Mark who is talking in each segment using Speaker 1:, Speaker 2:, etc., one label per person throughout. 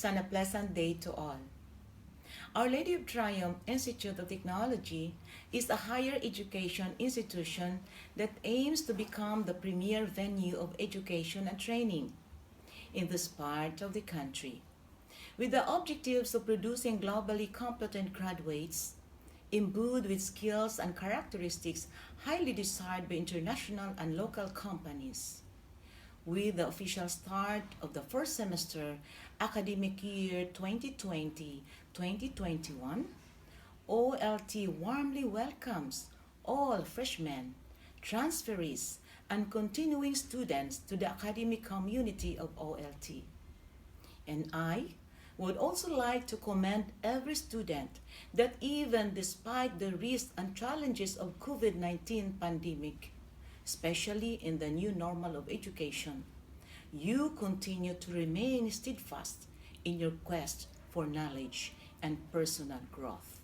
Speaker 1: and a pleasant day to all. Our Lady of Triumph Institute of Technology is a higher education institution that aims to become the premier venue of education and training in this part of the country, with the objectives of producing globally competent graduates imbued with skills and characteristics highly desired by international and local companies. With the official start of the first semester academic year 2020-2021, OLT warmly welcomes all freshmen, transferees, and continuing students to the academic community of OLT. And I would also like to commend every student that even despite the risks and challenges of COVID-19 pandemic, especially in the new normal of education, you continue to remain steadfast in your quest for knowledge and personal growth.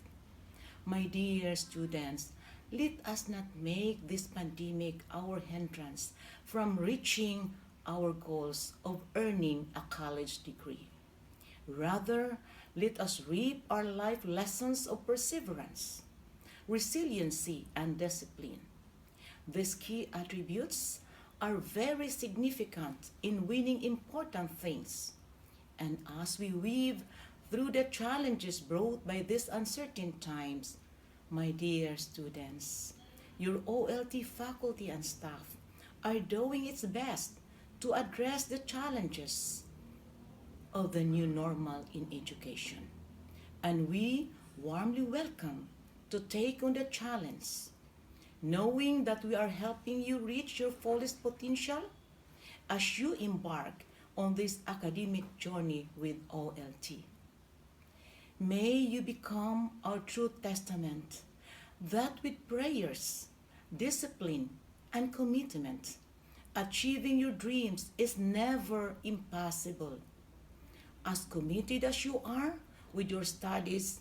Speaker 1: My dear students, let us not make this pandemic our hindrance from reaching our goals of earning a college degree. Rather, let us reap our life lessons of perseverance, resiliency, and discipline. These key attributes are very significant in winning important things. And as we weave through the challenges brought by these uncertain times, my dear students, your OLT faculty and staff are doing its best to address the challenges of the new normal in education. And we warmly welcome to take on the challenge, knowing that we are helping you reach your fullest potential as you embark on this academic journey with OLT. May you become our true testament that with prayers, discipline, and commitment, achieving your dreams is never impossible. As committed as you are with your studies,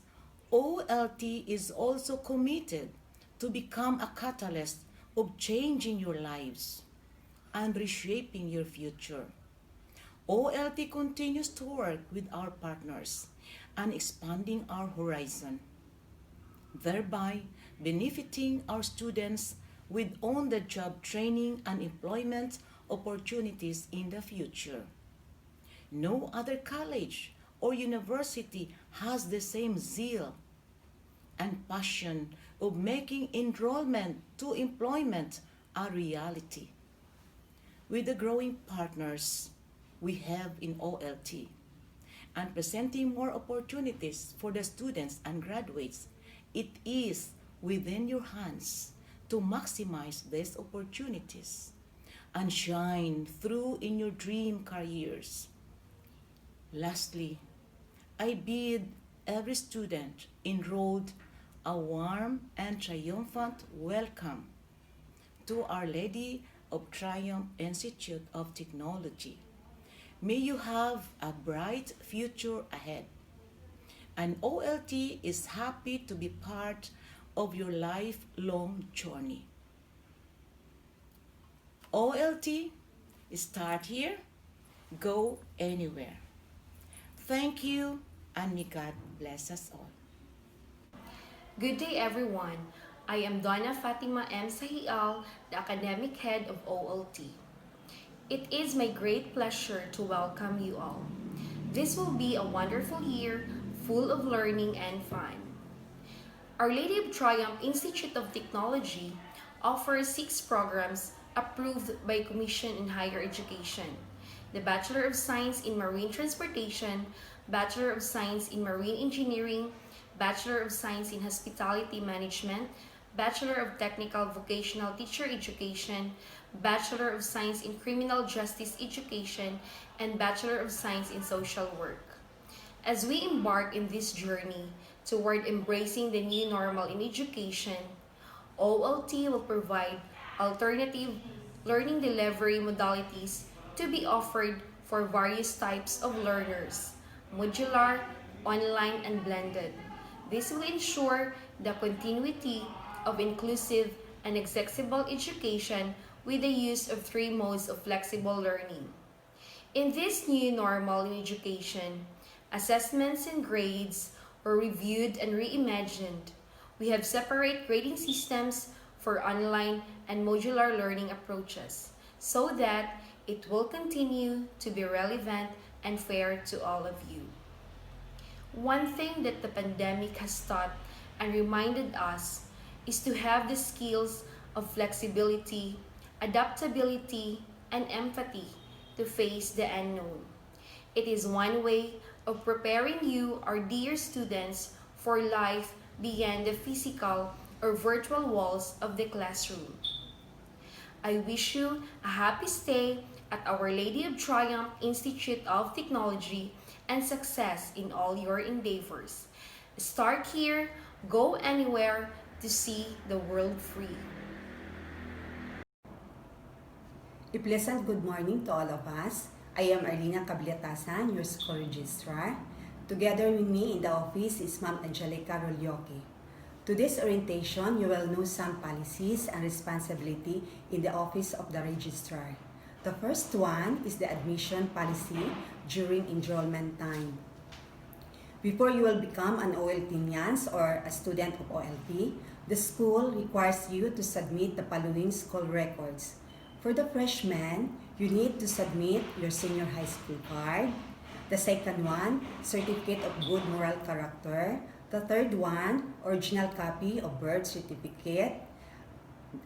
Speaker 1: OLT is also committed to become a catalyst of changing your lives and reshaping your future. OLT continues to work with our partners and expanding our horizon, thereby benefiting our students with on-the-job training and employment opportunities in the future. No other college or university has the same zeal and passion of making enrollment to employment a reality. With the growing partners we have in OLT and presenting more opportunities for the students and graduates, it is within your hands to maximize these opportunities and shine through in your dream careers. Lastly, I bid every student enrolled a warm and triumphant welcome to Our Lady of Triumph Institute of Technology. May you have a bright future ahead. And OLT is happy to be part of your lifelong journey. OLT, start here, go anywhere. Thank you, and may God bless us all.
Speaker 2: Good day, everyone. I am Donna Fatima M. Sahial, the Academic Head of OLT. It is my great pleasure to welcome you all. This will be a wonderful year full of learning and fun. Our Lady of Triumph Institute of Technology offers 6 programs approved by Commission in Higher Education: the Bachelor of Science in Marine Transportation, Bachelor of Science in Marine Engineering, Bachelor of Science in Hospitality Management, Bachelor of Technical Vocational Teacher Education, Bachelor of Science in Criminal Justice Education, and Bachelor of Science in Social Work. As we embark in this journey toward embracing the new normal in education, OLT will provide alternative learning delivery modalities to be offered for various types of learners: modular, online, and blended. This will ensure the continuity of inclusive and accessible education with the use of 3 modes of flexible learning. In this new normal in education, Assessments and grades were reviewed and reimagined. We have separate grading systems for online and modular learning approaches so that it will continue to be relevant and fair to all of you. One thing that the pandemic has taught and reminded us is to have the skills of flexibility, adaptability, and empathy to face the unknown. It is one way of preparing you, our dear students, for life beyond the physical or virtual walls of the classroom. I wish you a happy stay at Our Lady of Triumph Institute of Technology and success in all your endeavors. Start here, go anywhere to see the world free.
Speaker 3: A pleasant good morning to all of us. I am Arlina Cabliatasan, your school registrar. Together with me in the office is Ma'am Angelica Rolioque. Today's orientation, you will know some policies and responsibility in the office of the registrar. The first one is the admission policy during enrollment time. Before you will become an OLTians or a student of OLT, the school requires you to submit the following school records. For the freshmen, you need to submit your senior high school card. The second one, certificate of good moral character. The third one, original copy of birth certificate.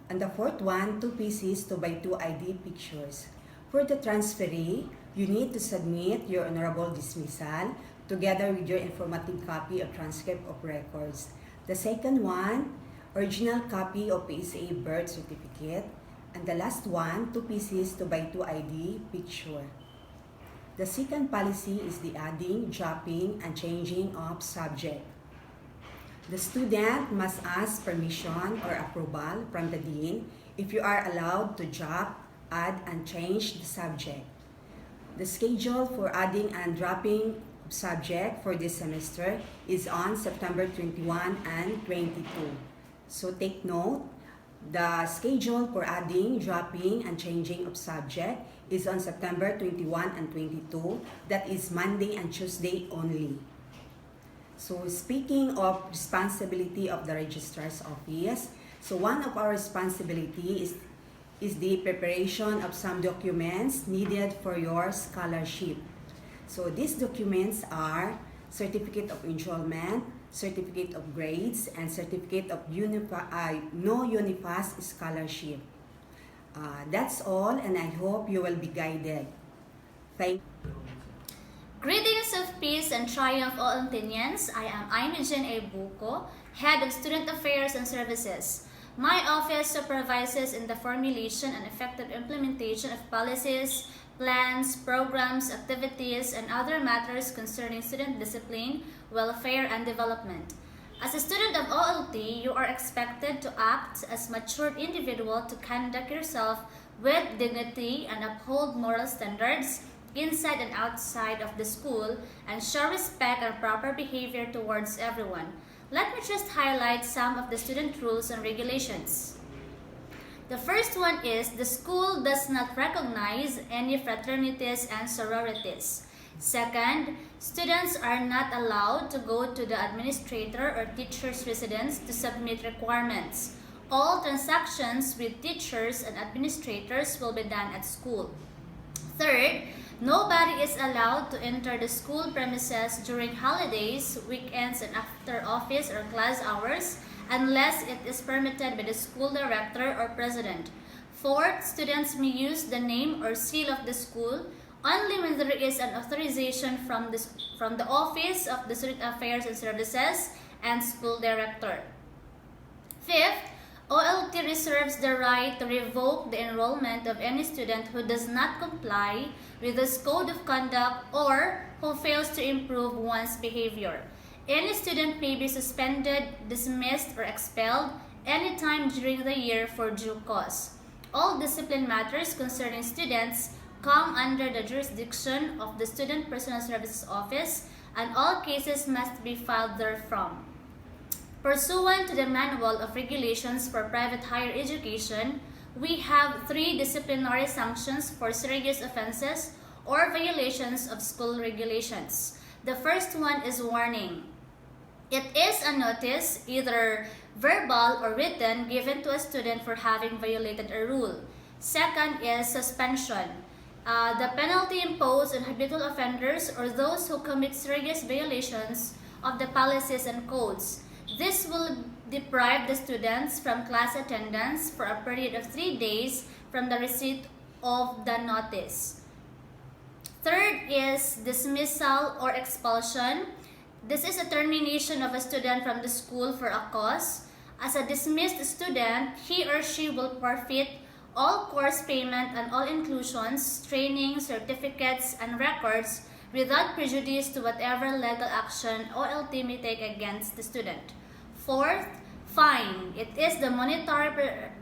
Speaker 3: And the fourth one, 2 pieces 2x2 ID pictures. For the transferee, you need to submit your honorable dismissal together with your informative copy of transcript of records. The second one, original copy of PSA birth certificate. And the last one, 2 pieces 2x2 ID picture. The second policy is the adding, dropping, and changing of subject. The student must ask permission or approval from the dean if you are allowed to drop, add, and change the subject. The schedule for adding and dropping subject for this semester is on September 21 and 22. So take note, the schedule for adding, dropping, and changing of subject is on September 21 and 22. That is Monday and Tuesday only. So speaking of responsibility of the registrar's office, so one of our responsibility is the preparation of some documents needed for your scholarship. So these documents are certificate of enrollment, certificate of grades, and certificate of no UNIFAS scholarship. That's all, and I hope you will be guided. Thank you.
Speaker 4: Greetings of peace and triumph, all Antonians. I am Inogen A. Buko, Head of Student Affairs and Services. My office supervises in the formulation and effective implementation of policies, plans, programs, activities, and other matters concerning student discipline, welfare, and development. As a student of OLT, you are expected to act as matured individual to conduct yourself with dignity and uphold moral standards inside and outside of the school and show respect and proper behavior towards everyone. Let me just highlight some of the student rules and regulations. The first one is the school does not recognize any fraternities and sororities. Second, students are not allowed to go to the administrator or teacher's residence to submit requirements. All transactions with teachers and administrators will be done at school. Third, nobody is allowed to enter the school premises during holidays, weekends, and after office or class hours unless it is permitted by the school director or president. Fourth, students may use the name or seal of the school only when there is an authorization from the Office of the Student Affairs and Services and school director. Fifth, OLT reserves the right to revoke the enrollment of any student who does not comply with this code of conduct or who fails to improve one's behavior. Any student may be suspended, dismissed, or expelled anytime during the year for due cause. All discipline matters concerning students come under the jurisdiction of the Student Personal Services Office, and all cases must be filed therefrom. Pursuant to the Manual of Regulations for Private Higher Education, we have 3 disciplinary sanctions for serious offenses or violations of school regulations. The first one is warning. It is a notice, either verbal or written, given to a student for having violated a rule. Second is suspension. The penalty imposed on habitual offenders or those who commit serious violations of the policies and codes. This will deprive the students from class attendance for a period of 3 days from the receipt of the notice. Third is dismissal or expulsion. This is a termination of a student from the school for a cause. As a dismissed student, he or she will forfeit all course payment and all inclusions, training, certificates, and records without prejudice to whatever legal action OLT may take against the student. Fourth, fine. It is the monetary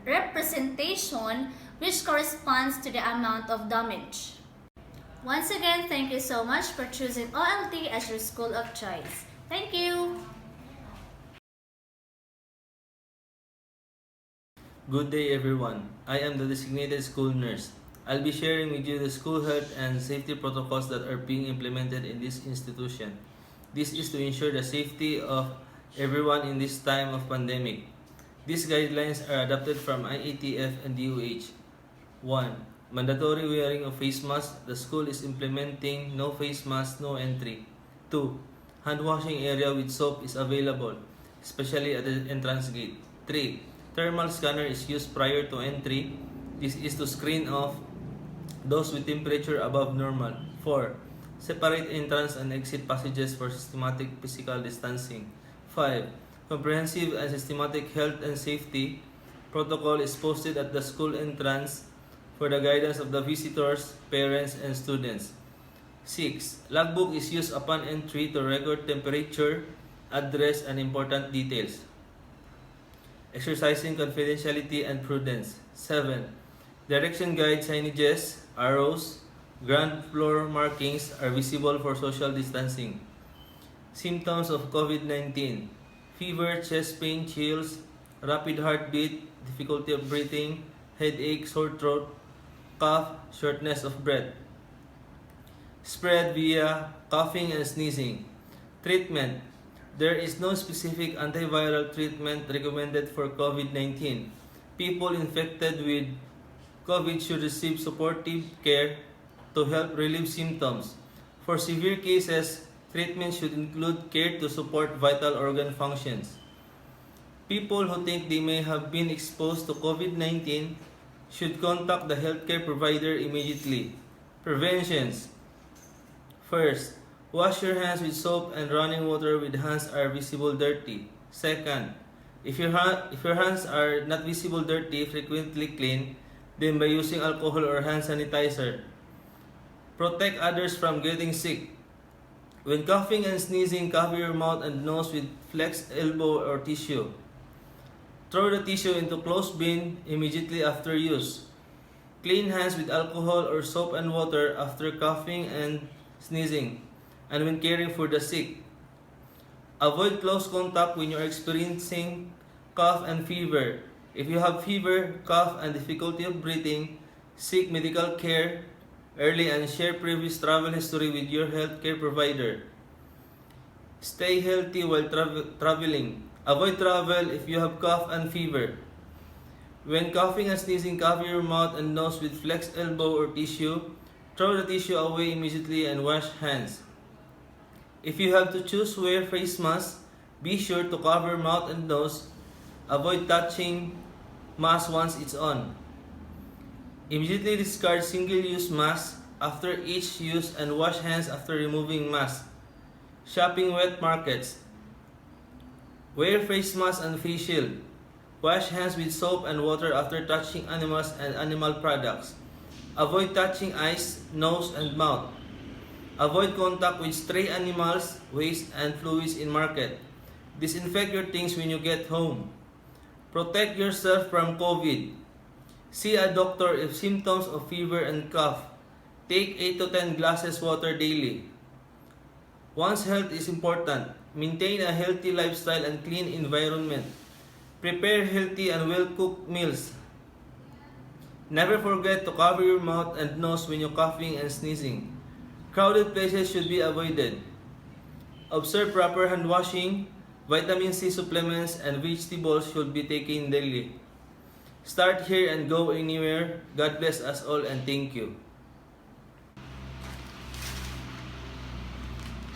Speaker 4: representation which corresponds to the amount of damage. Once again, thank you so much for choosing OLT as your school of choice. Thank you!
Speaker 5: Good day everyone. I am the designated school nurse. I'll be sharing with you the school health and safety protocols that are being implemented in this institution. This is to ensure the safety of everyone in this time of pandemic. These guidelines are adopted from IATF and DOH. 1. Mandatory wearing of face mask. The school is implementing no face mask, no entry. 2. Hand washing area with soap is available, especially at the entrance gate. 3. Thermal scanner is used prior to entry. This is to screen off those with temperature above normal. 4. Separate entrance and exit passages for systematic physical distancing. 5. Comprehensive and systematic health and safety protocol is posted at the school entrance for the guidance of the visitors, parents, and students. 6. Logbook is used upon entry to record temperature, address, and important details. Exercising confidentiality and prudence. 7. Direction guide signages, arrows, ground floor markings are visible for social distancing. Symptoms of COVID-19: fever, chest pain, chills, rapid heartbeat, difficulty of breathing, headache, sore throat, cough, shortness of breath. Spread via coughing and sneezing. Treatment: there is no specific antiviral treatment recommended for COVID-19. People infected with COVID should receive supportive care to help relieve symptoms. For severe cases, treatment should include care to support vital organ functions. People who think they may have been exposed to COVID-19 should contact the healthcare provider immediately. Preventions: first, wash your hands with soap and running water with hands are visible dirty. Second, if your hands are not visible dirty, frequently clean, then by using alcohol or hand sanitizer. Protect others from getting sick. When coughing and sneezing, cover your mouth and nose with flexed elbow or tissue. Throw the tissue into closed bin immediately after use. Clean hands with alcohol or soap and water after coughing and sneezing, and when caring for the sick. Avoid close contact when you are experiencing cough and fever. If you have fever, cough, and difficulty of breathing, seek medical care early and share previous travel history with your healthcare provider. Stay healthy while traveling. Avoid travel if you have cough and fever. When coughing and sneezing, cover your mouth and nose with flexed elbow or tissue. Throw the tissue away immediately and wash hands. If you have to choose wear face mask, be sure to cover mouth and nose. Avoid touching mask once it's on. Immediately discard single-use masks after each use and wash hands after removing mask. Shopping wet markets. Wear face mask and face shield. Wash hands with soap and water after touching animals and animal products. Avoid touching eyes, nose, and mouth. Avoid contact with stray animals, waste, and fluids in market. Disinfect your things when you get home. Protect yourself from COVID. See a doctor if symptoms of fever and cough. Take 8 to 10 glasses water daily. One's health is important. Maintain a healthy lifestyle and clean environment. Prepare healthy and well-cooked meals. Never forget to cover your mouth and nose when you're coughing and sneezing. Crowded places should be avoided. Observe proper hand washing. Vitamin C supplements and vegetables should be taken daily. Start here and go anywhere. God bless us all and thank you.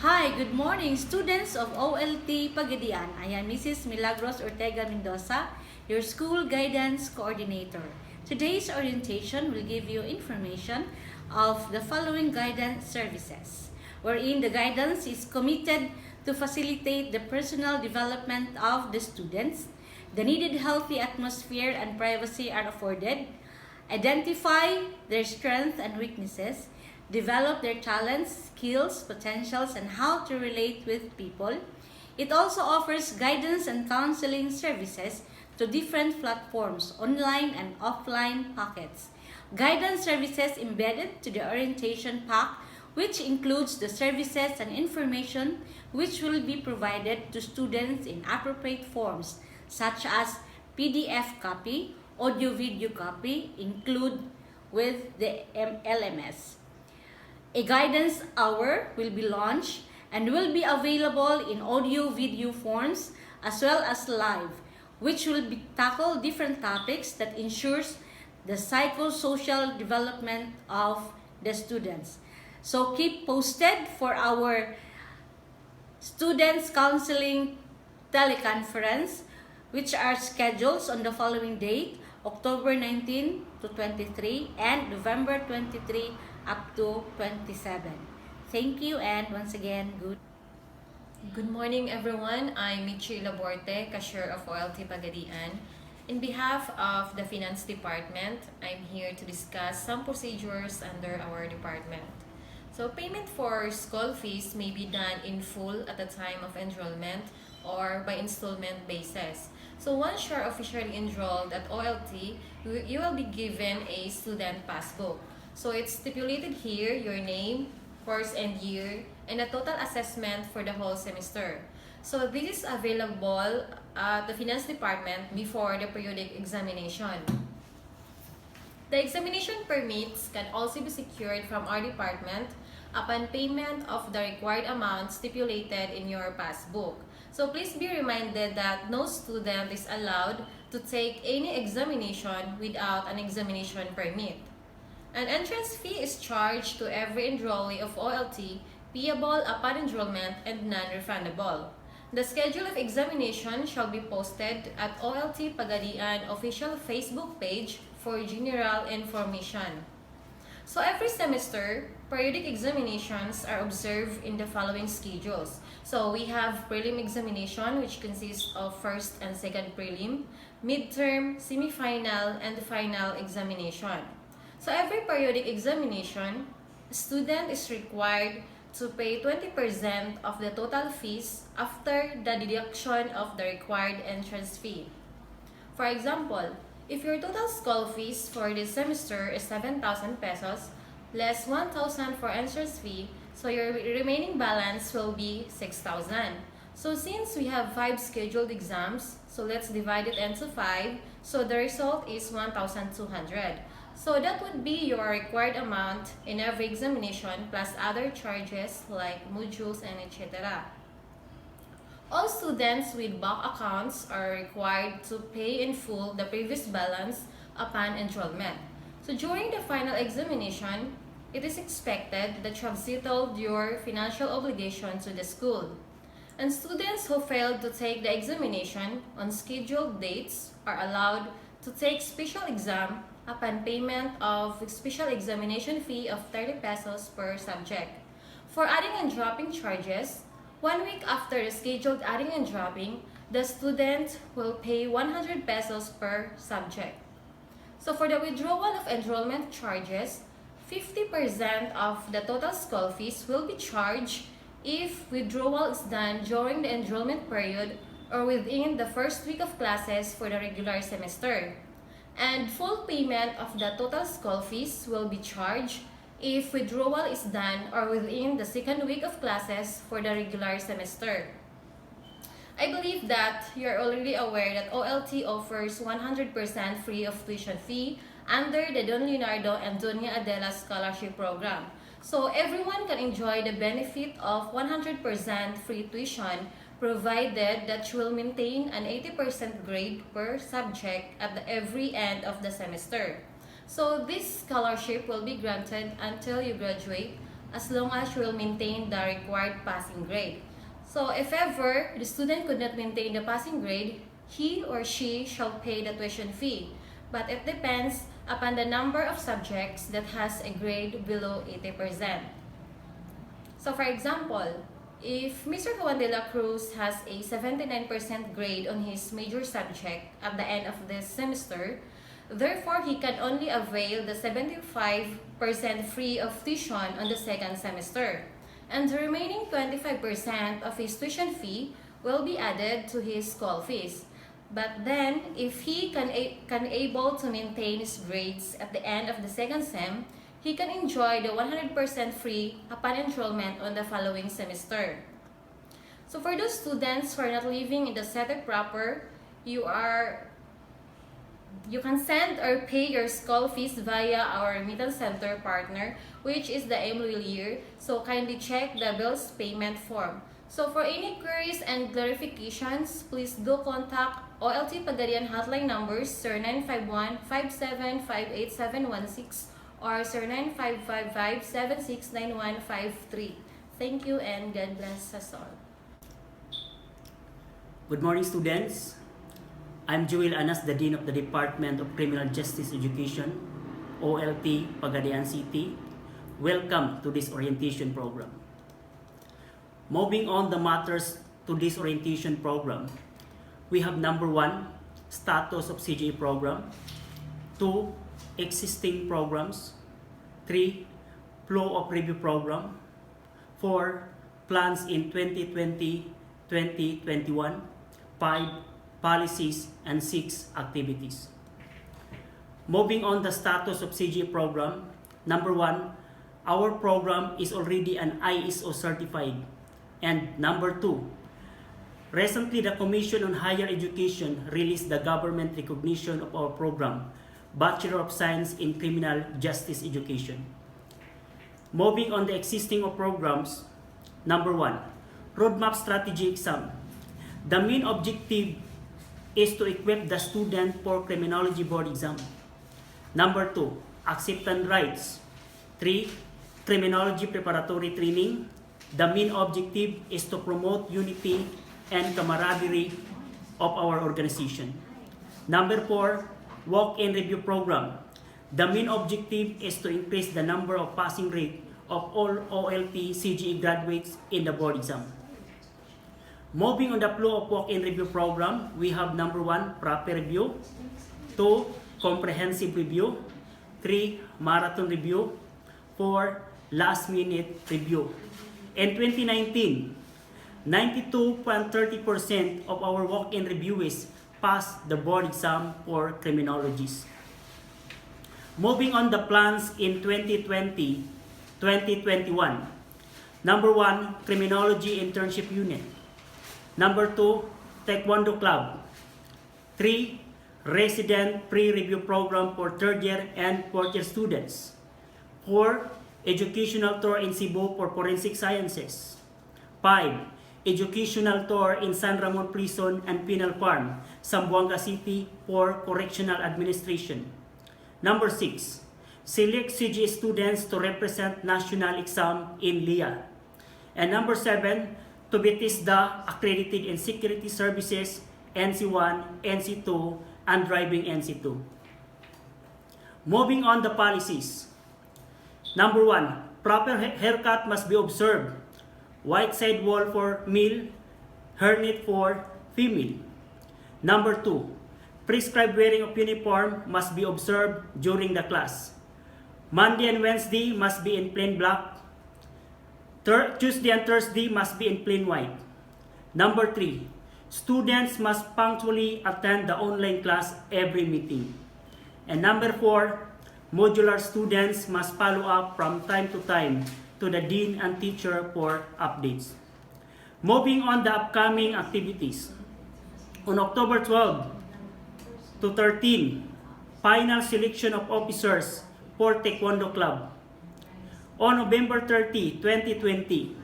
Speaker 6: Hi, good morning, students of OLT Pagadian. I am Mrs. Milagros Ortega Mendoza, your school guidance coordinator. Today's orientation will give you information of the following guidance services, wherein the guidance is committed to facilitate the personal development of the students. The needed healthy atmosphere and privacy are afforded. Identify their strengths and weaknesses. Develop their talents, skills, potentials, and how to relate with people. It also offers guidance and counseling services to different platforms, online and offline pockets. Guidance services embedded to the orientation pack, which includes the services and information which will be provided to students in appropriate forms, such as PDF copy, audio-video copy, include with the LMS. A guidance hour will be launched and will be available in audio-video forms as well as live, which will tackle different topics that ensures the psychosocial development of the students. So keep posted for our students counseling teleconference, which are scheduled on the following date, October 19 to 23 and November 23 up to 27. Thank you, and once again,
Speaker 7: Good morning, everyone. I'm Michi Laborte, cashier of OLT Pagadian. In behalf of the Finance Department, I'm here to discuss some procedures under our department. So, payment for school fees may be done in full at the time of enrollment or by installment basis. So, once you're officially enrolled at OLT, you will be given a student passbook. So, it's stipulated here your name, course and year, and a total assessment for the whole semester. So this is available at the Finance Department before the periodic examination. The examination permits can also be secured from our department upon payment of the required amount stipulated in your passbook. So please be reminded that no student is allowed to take any examination without an examination permit. An entrance fee is charged to every enrollee of OLT, payable upon enrollment and non-refundable. The schedule of examination shall be posted at OLT Pagadian official Facebook page for general information. So every semester, periodic examinations are observed in the following schedules. So we have prelim examination, which consists of first and second prelim, midterm, semifinal, and final examination. So every periodic examination, a student is required to pay 20% of the total fees after the deduction of the required entrance fee. For example, if your total school fees for this semester is 7,000 pesos, less 1,000 for entrance fee, so your remaining balance will be 6,000. So since we have 5 scheduled exams, so let's divide it into 5, so the result is 1,200. So that would be your required amount in every examination plus other charges like modules and etc. All students with bank accounts are required to pay in full the previous balance upon enrollment. So during the final examination, it is expected that you have settled your financial obligation to the school. And students who failed to take the examination on scheduled dates are allowed to take special exam upon payment of special examination fee of 30 pesos per subject. For adding and dropping charges, 1 week after the scheduled adding and dropping, the student will pay 100 pesos per subject. So for the withdrawal of enrollment charges, 50% of the total school fees will be charged if withdrawal is done during the enrollment period or within the first week of classes for the regular semester. And full payment of the total school fees will be charged if withdrawal is done or within the second week of classes for the regular semester. I believe that you are already aware that OLT offers 100% free of tuition fee under the Don Leonardo and Doña Adela Scholarship Program. So everyone can enjoy the benefit of 100% free tuition provided that you will maintain an 80% grade per subject at every end of the semester. So this scholarship will be granted until you graduate as long as you will maintain the required passing grade. So if ever the student could not maintain the passing grade, he or she shall pay the tuition fee. But it depends upon the number of subjects that has a grade below 80%. So for example, if Mr. Juan de la Cruz has a 79% grade on his major subject at the end of this semester, therefore he can only avail the 75% free of tuition on the second semester. And the remaining 25% of his tuition fee will be added to his school fees. But then, if he can able to maintain his grades at the end of the second sem, he can enjoy the 100% free upon enrollment on the following semester. So for those students who are not living in the city proper, you can send or pay your school fees via our remittance center partner, which is the Emluilier. So kindly check the bills payment form. So for any queries and clarifications, please do contact OLT Pagadian hotline numbers 0951-5758-716 or 0955-769153. Thank you and God bless us all.
Speaker 8: Good morning, students. I'm Joel Anas, the Dean of the Department of Criminal Justice Education, OLT Pagadian City. Welcome to this orientation program. Moving on the matters to this orientation program, we have number 1, status of CJE program, 2, existing programs, 3, flow of review program, 4, plans in 2020-2021, 5, policies, and 6, activities. Moving on the status of CJE program, number 1, our program is already an ISO certified. And number 2, recently the Commission on Higher Education released the government recognition of our program, Bachelor of Science in Criminal Justice Education. Moving on the existing of programs, number 1, Roadmap Strategy Exam. The main objective is to equip the student for Criminology Board exam. Number 2, Acceptance Rights. 3, Criminology Preparatory Training. The main objective is to promote unity and camaraderie of our organization. Number 4, walk-in review program. The main objective is to increase the number of passing rate of all OLT CJE graduates in the board exam. Moving on the flow of walk-in review program, we have number 1, proper review, 2, comprehensive review, 3, marathon review, 4, last-minute review. In 2019, 92.30% of our walk-in reviewees passed the board exam for criminologists. Moving on the plans in 2020-2021. Number 1, Criminology Internship Unit. Number 2, Taekwondo Club. 3, Resident Pre-Review Program for third year and fourth year students. 4, Educational Tour in Cebu for Forensic Sciences. 5, Educational Tour in San Ramon Prison and Penal Farm, Zamboanga City for Correctional Administration. Number 6, select CJE students to represent national exam in LIA. And number 7, to be TISDA accredited in Security Services, NC1, NC2, and Driving NC2. Moving on the policies. Number 1, proper haircut must be observed. White side wall for male, hairnet for female. Number 2, prescribed wearing of uniform must be observed during the class. Monday and Wednesday must be in plain black. Tuesday and Thursday must be in plain white. Number 3, students must punctually attend the online class every meeting. And number 4, modular students must follow up from time to time to the dean and teacher for updates. Moving on the upcoming activities. On October 12 to 13, final selection of officers for Taekwondo Club. on November 30, 2020.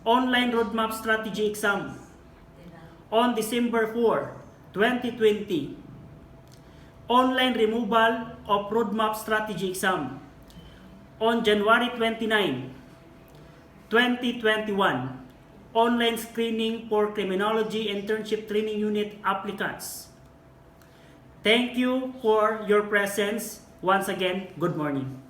Speaker 8: Online Roadmap Strategy Exam on December 4, 2020. Online Removal of Roadmap Strategy Exam on January 29, 2021. Online screening for Criminology Internship Training Unit applicants. Thank you for your presence. Once again, good morning.